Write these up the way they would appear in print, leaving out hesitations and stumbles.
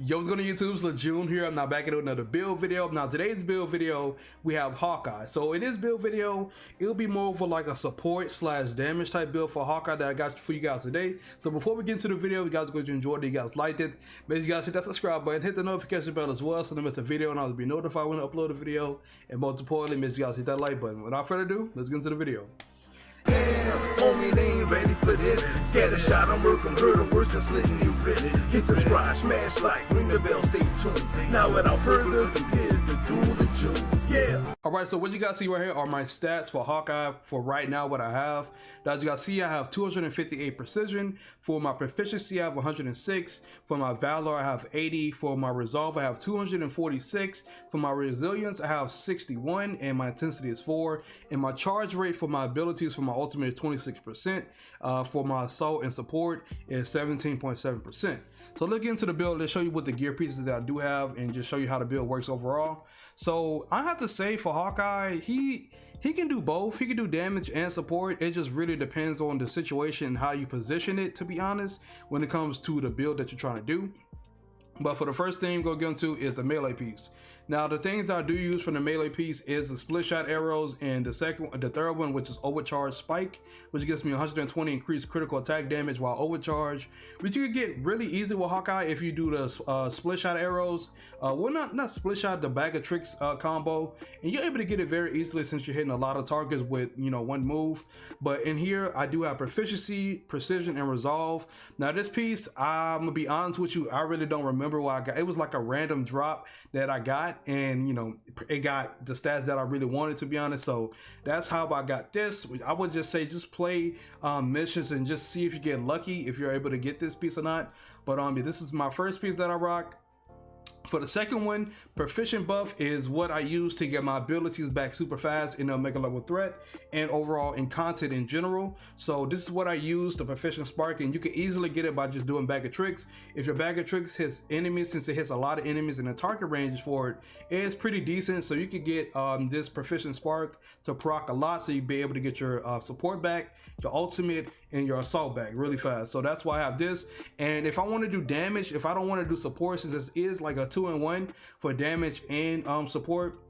Yo, what's going on YouTube? It's June here. I'm now back into another build video. Now today's build video, we have Hawkeye. So in this build video, it'll be more of like a support slash damage type build for Hawkeye that I got for you guys today. So before we get into the video, you guys are going to enjoy it. You guys liked it, make sure you guys hit that subscribe button, hit the notification bell as well so you don't miss a video and I'll be notified when I upload a video. And most importantly, make sure you guys hit that like button. Without further ado, let's get into the video. Damn, homie, they ain't ready for this. Scatter shot, I'm working, hurt them worse than slitting your wrist. Hit subscribe, smash like, ring the bell, stay tuned. Now without further ado, here's the duel of June. Yeah. Alright, so what you guys see right here are my stats for Hawkeye for right now, what I have. Now, as you guys see, I have 258 precision. For my proficiency, I have 106. For my valor, I have 80. For my resolve, I have 246. For my resilience, I have 61, and my intensity is 4. And my charge rate for my abilities for my ultimate is 26%. For my assault and support is 17.7%. So look into the build to show you what the gear pieces that I do have and just show you how the build works overall. So I have to say for Hawkeye, he can do both. He can do damage and support. It just really depends on the situation and how you position it, to be honest, when it comes to the build that you're trying to do. But for the first thing we'll get into is the melee piece. Now the things that I do use for the melee piece is the split shot arrows, and the third one, which is overcharge spike, which gives me 120 increased critical attack damage while overcharge, which you can get really easy with Hawkeye if you do the split shot arrows. Well, not split shot, the bag of tricks combo, and you're able to get it very easily since you're hitting a lot of targets with, you know, one move. But in here I do have proficiency, precision, and resolve. Now this piece, I'm gonna be honest with you, I really don't remember what I got. It was like a random drop that I got, and you know, it got the stats that I really wanted, to be honest. So that's how I got this. I would just say just play missions and just see if you get lucky if you're able to get this piece or not. But this is my first piece that I rock. For the second one, proficient buff is what I use to get my abilities back super fast in a mega level threat and overall in content in general. So this is what I use, the proficient spark, and you can easily get it by just doing bag of tricks. If your bag of tricks hits enemies, since it hits a lot of enemies and the target range for it is pretty decent, so you can get this proficient spark to proc a lot, so you'll be able to get your support back, your ultimate, and your assault back really fast. So that's why I have this. And if I want to do damage, if I don't want to do support, since this is like a 2-in-1 for damage and support,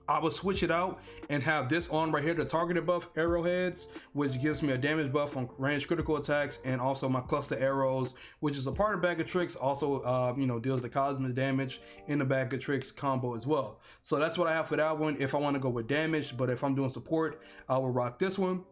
I would switch it out and have this on right here, the targeted buff arrowheads, which gives me a damage buff on ranged critical attacks, and also my cluster arrows, which is a part of bag of tricks, also you know, deals the cosmic damage in the bag of tricks combo as well. So that's what I have for that one if I want to go with damage. But if I'm doing support, I will rock this one.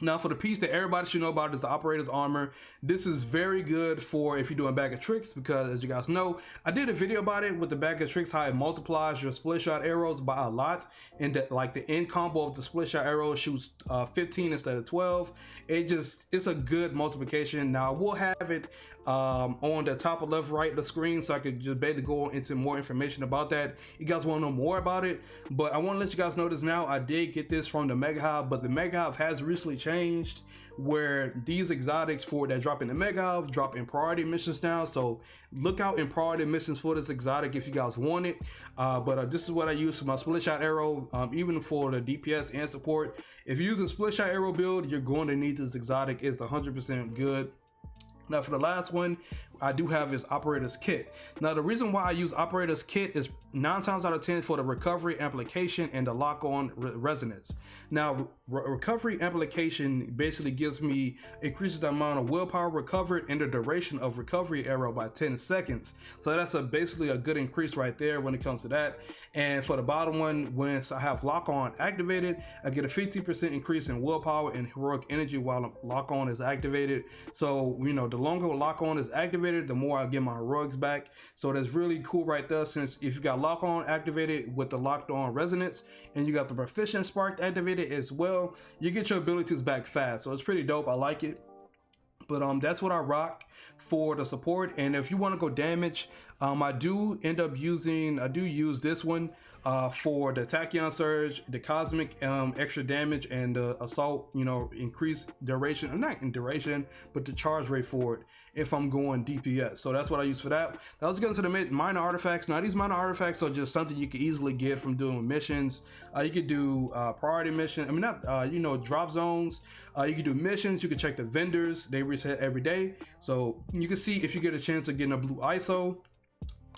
Now for the piece that everybody should know about is the operator's armor. This is very good for if you're doing bag of tricks, because as you guys know, I did a video about it with the bag of tricks, how it multiplies your split shot arrows by a lot, and that like the end combo of the split shot arrow shoots 15 instead of 12. It's a good multiplication. Now I will have it on the top of left right of the screen, so I could just basically go into more information about that. You guys want to know more about it, but I want to let you guys know this now. I did get this from the Mega Hive, but the Mega Hive has recently changed where these exotics for that drop in the Mega Hive drop in priority missions now. So look out in priority missions for this exotic if you guys want it. But this is what I use for my split shot arrow, even for the DPS and support. If you're using split shot arrow build, you're going to need this exotic. It's 100% good. Now for the last one, I do have is operator's kit. Now the reason why I use operator's kit is 9 times out of 10 for the recovery amplification and the lock-on resonance. Now recovery amplification basically gives me, increases the amount of willpower recovered and the duration of recovery arrow by 10 seconds. So that's basically a good increase right there when it comes to that. And for the bottom one, when I have lock-on activated, I get a 50% increase in willpower and heroic energy while lock-on is activated. So you know, the longer lock-on is activated, the more I get my heroics back. So that's really cool right there, since if you got lock-on activated with the locked-on resonance and you got the proficient spark activated as well, you get your abilities back fast. So it's pretty dope. I like it. But that's what I rock for the support. And if you want to go damage, I do use this one for the Tachyon Surge, the cosmic extra damage, and the assault, you know, increased duration, not in duration, but the charge rate for it if I'm going DPS. So that's what I use for that. Now let's get into the minor artifacts. Now these minor artifacts are just something you can easily get from doing missions. You could do priority mission, I mean not you know, drop zones. You can do missions, you can check the vendors, they reset every day. So you can see if you get a chance of getting a blue ISO.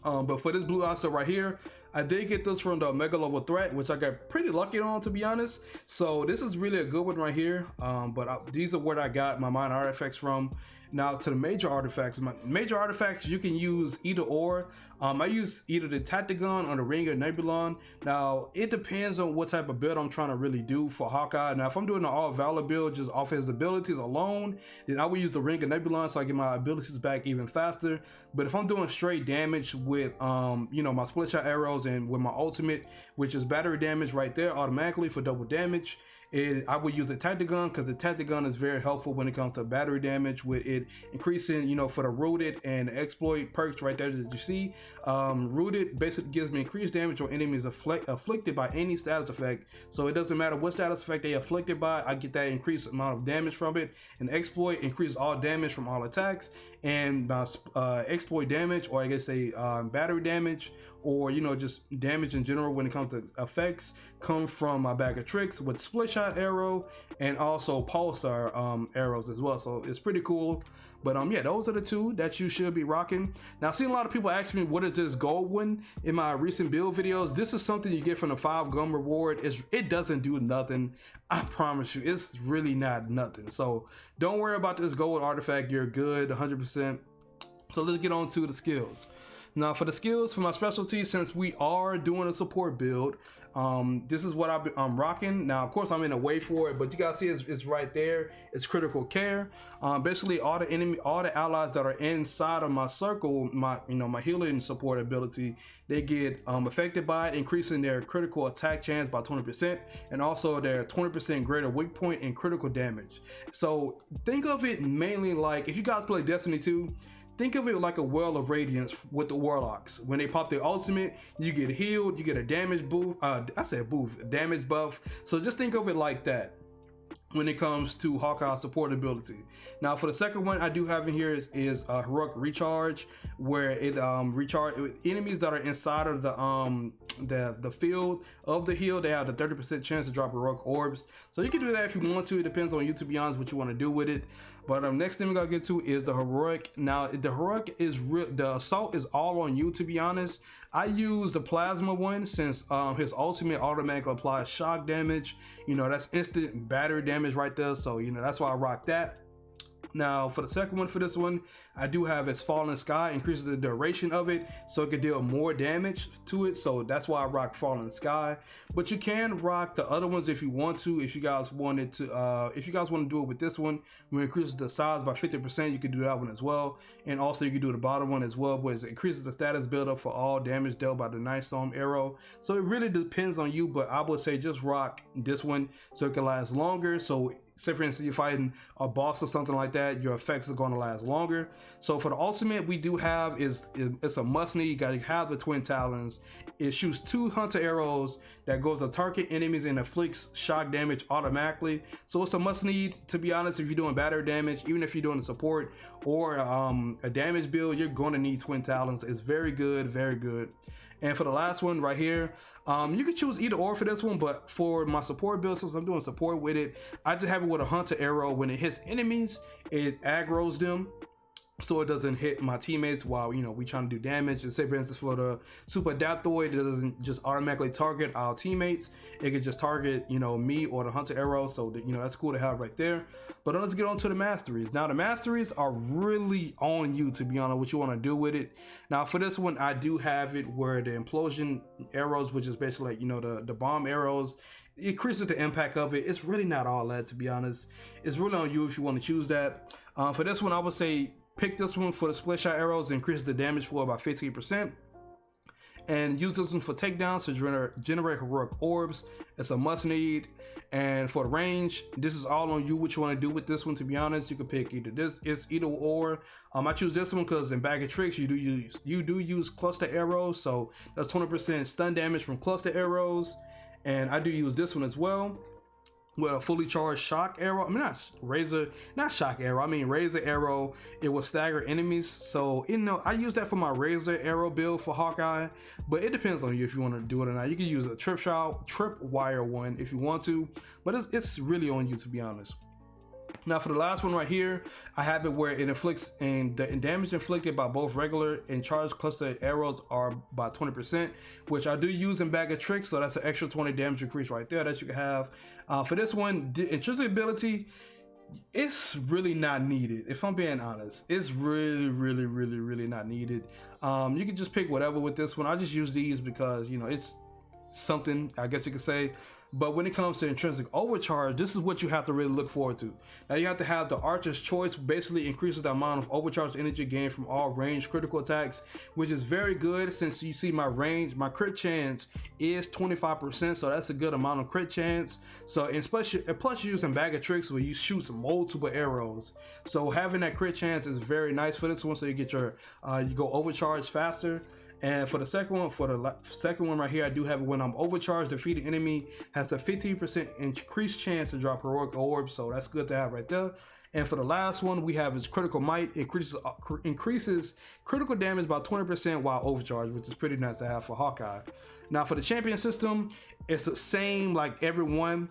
But for this blue eye right here, I did get this from the Omega level threat, which I got pretty lucky on, to be honest. So this is really a good one right here. These are what I got my minor artifacts from. Now to the major artifacts. My major artifacts, you can use either or. I use either the Tactigun or the Ring of Nebulon. Now it depends on what type of build I'm trying to really do for Hawkeye. Now if I'm doing an all valor build just off his abilities alone, then I will use the Ring of Nebulon so I get my abilities back even faster. But if I'm doing straight damage with you know, my split shot arrows and with my ultimate, which is battery damage right there automatically for double damage, I would use the Tactigun, because the Tactigun is very helpful when it comes to battery damage, with it increasing, you know, for the rooted and exploit perks right there that you see. Rooted basically gives me increased damage on enemies afflicted by any status effect, so it doesn't matter what status effect they afflicted by, I get that increased amount of damage from it. And exploit increases all damage from all attacks, and exploit damage, or I guess say battery damage, or you know, just damage in general when it comes to effects, come from my bag of tricks with split shot arrow and also pulsar arrows as well. So it's pretty cool. But yeah, those are the two that you should be rocking. Now I've seen a lot of people ask me, what is this gold one in my recent build videos? This is something you get from the 5 gum reward. It doesn't do nothing, I promise you. It's really not nothing, so don't worry about this gold artifact. You're good 100%. So let's get on to the skills. Now for the skills, for my specialty, since we are doing a support build, this is what I'm rocking. Now of course I'm in a way for it, but you guys see it's right there. It's critical care. Basically all the allies that are inside of my circle, my healing support ability, they get affected by it, increasing their critical attack chance by 20%, and also their 20% greater weak point and critical damage. So think of it mainly like, if you guys play Destiny 2, think of it like a Well of Radiance with the Warlocks. When they pop their ultimate, you get healed, you get a damage boost. Damage buff. So just think of it like that when it comes to Hawkeye support ability. Now for the second one I do have in here is heroic recharge, where it recharge enemies that are inside of the field of the heal. They have the 30% chance to drop heroic orbs. So you can do that if you want to. It depends on you, to be honest, what you want to do with it. But next thing we're gonna get to is the heroic. Now the heroic is the assault is all on you, to be honest. I use the plasma one since his ultimate automatically applies shock damage. You know, that's instant battery damage right there, so you know that's why I rock that. Now for the second one, for this one, I do have its Fallen Sky, increases the duration of it so it can deal more damage to it, so that's why I rock Fallen Sky. But you can rock the other ones if you want to. If you guys wanted to, if you guys want to do it with this one, when it increases the size by 50%, you can do that one as well. And also you can do the bottom one as well, where it increases the status buildup for all damage dealt by the Night Storm arrow. So it really depends on you, but I would say just rock this one so it can last longer. So say for instance you're fighting a boss or something like that, your effects are going to last longer. So for the ultimate, we do have it's a must need. You gotta have the Twin Talons. It shoots 2 hunter arrows that goes to target enemies and inflicts shock damage automatically. So it's a must need, to be honest. If you're doing battery damage, even if you're doing a support or a damage build, you're going to need Twin Talons. It's very good, very good. And for the last one right here, you can choose either or for this one, but for my support build, since I'm doing support with it, I just have it with a hunter arrow. When it hits enemies, it aggroes them, so it doesn't hit my teammates while, you know, we trying to do damage. And say for instance for the super adaptoid, it doesn't just automatically target our teammates, it can just target, you know, me or the hunter arrow. So that, you know, that's cool to have right there. But let's get on to the masteries. Now the masteries are really on you, to be honest, what you want to do with it. Now for this one, I do have it where the implosion arrows, which is basically like, you know, the bomb arrows, it increases the impact of it. It's really not all that, to be honest. It's really on you if you want to choose that. For this one, I would say pick this one for the split shot arrows, increase the damage flow by 15%, and use this one for takedowns to generate heroic orbs. It's a must need. And for the range, this is all on you what you want to do with this one, to be honest. You can pick either this, it's either or. I choose this one because in Bag of Tricks you do use cluster arrows, so that's 20% stun damage from cluster arrows. And I do use this one as well with a fully charged shock arrow. I mean, not shock arrow, I mean razor arrow. It will stagger enemies. So, you know, I use that for my razor arrow build for Hawkeye, but it depends on you if you want to do it or not. You can use a trip wire one if you want to, but it's really on you, to be honest. Now for the last one right here, I have it where it inflicts, and the damage inflicted by both regular and charged cluster arrows are by 20%, which I do use in Bag of Tricks, so that's an extra 20 damage increase right there that you can have. For this one, the intrinsic ability, it's really not needed. If I'm being honest, it's really not needed. You can just pick whatever with this one. I just use these because, you know, it's something, I guess you could say. But when it comes to intrinsic overcharge, this is what you have to really look forward to. Now you have to have the Archer's Choice, basically increases the amount of overcharge energy gained from all ranged critical attacks, which is very good since you see my range, my crit chance is 25%, so that's a good amount of crit chance. So especially, plus you're using Bag of Tricks where you shoot multiple arrows, so having that crit chance is very nice for this one. So you get your you go overcharge faster. And for the second one, right here, I do have it when I'm overcharged, defeated enemy has a 15% increased chance to drop heroic orbs, so that's good to have right there. And for the last one, we have is critical might. It increases critical damage by 20% while overcharged, which is pretty nice to have for Hawkeye. Now for the champion system, it's the same like everyone.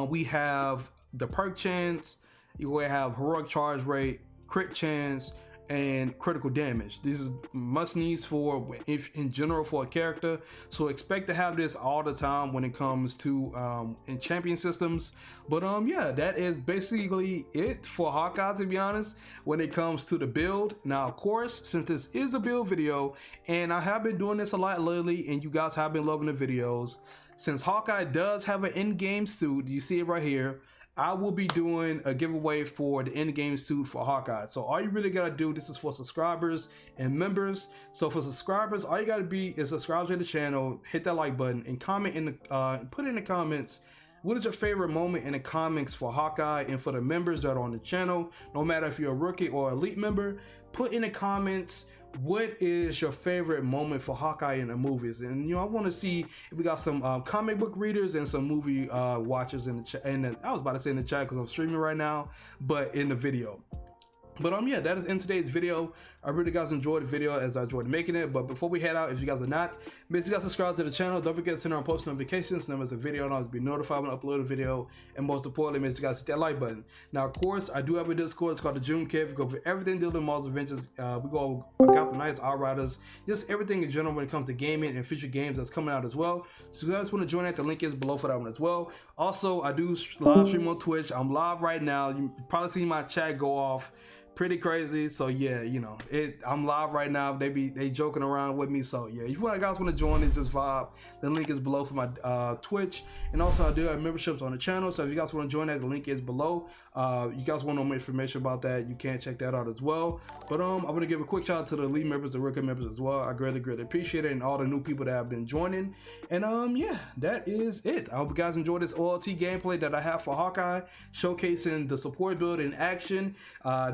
We have the perk chance, you will have heroic charge rate, crit chance, and critical damage. This is must needs for, if in general, for a character, so expect to have this all the time when it comes to in champion systems. But yeah, that is basically it for Hawkeye, to be honest, when it comes to the build. Now of course, since this is a build video and I have been doing this a lot lately and you guys have been loving the videos, since Hawkeye does have an in-game suit, you see it right here, I will be doing a giveaway for the in-game suit for Hawkeye. So all you really gotta do, this is for subscribers and members. So for subscribers, all you gotta be is subscribe to the channel, hit that like button, and comment in the put in the comments what is your favorite moment in the comics for Hawkeye. And for the members that are on the channel, no matter if you're a rookie or elite member, put in the comments what is your favorite moment for Hawkeye in the movies. And you know, I want to see if we got some comic book readers and some movie watchers in the chat. And I was about to say in the chat because I'm streaming right now, but in the video. But yeah, that is in today's video. I really guys enjoyed the video as I enjoyed making it. But before we head out, if you guys are not, make sure you guys subscribe to the channel. Don't forget to turn on post notifications. Then there's a video and always be notified when I upload a video. And most importantly, make sure you guys hit that like button. Now, of course, I do have a Discord. It's called the June Cave. We go over everything dealing with Marvel's Avengers. We go got the nice Outriders, just everything in general when it comes to gaming and future games that's coming out as well. So if you guys want to join that, the link is below for that one as well. Also, I do live stream on Twitch. I'm live right now. You probably see my chat go off pretty crazy. So yeah, you know, I'm live right now. They joking around with me. So yeah, if you guys want to join it, just vibe. The link is below for my Twitch. And also I do have memberships on the channel, so if you guys want to join that, the link is below. You guys want more information about that, you can check that out as well. But I'm gonna give a quick shout out to the elite members, the rookie members as well. I greatly appreciate it, and all the new people that have been joining. And yeah, that is it. I hope you guys enjoyed this OLT gameplay that I have for Hawkeye, showcasing the support build in action.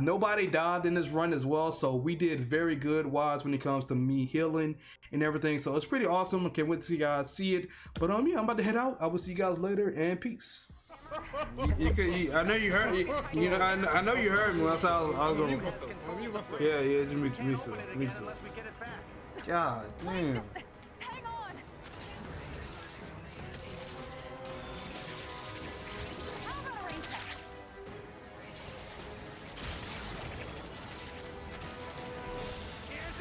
Nobody died in this run as well, so we did very good wise when it comes to me healing and everything. So it's pretty awesome. I can't wait to see you guys see it. But yeah, I'm about to head out. I will see you guys later, and peace. I know you heard. You know, I know you heard me. That's how I'll go. Yeah, just me too. God damn.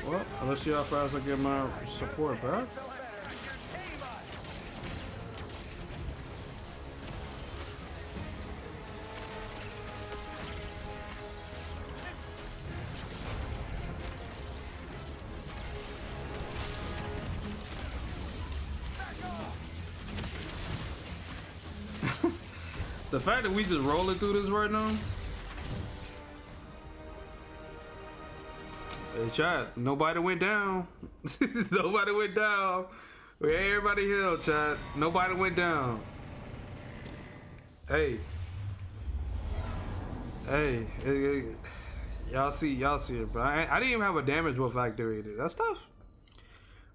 Well, let's see how fast I get my support back. The fact that we just rolling through this right now. Hey chat, nobody went down. Nobody went down. Everybody healed, chat. Nobody went down. Hey, y'all see it, but I didn't even have a damage buff activated. That's tough.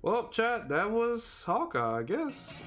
Well, chat, that was Hawkeye, I guess.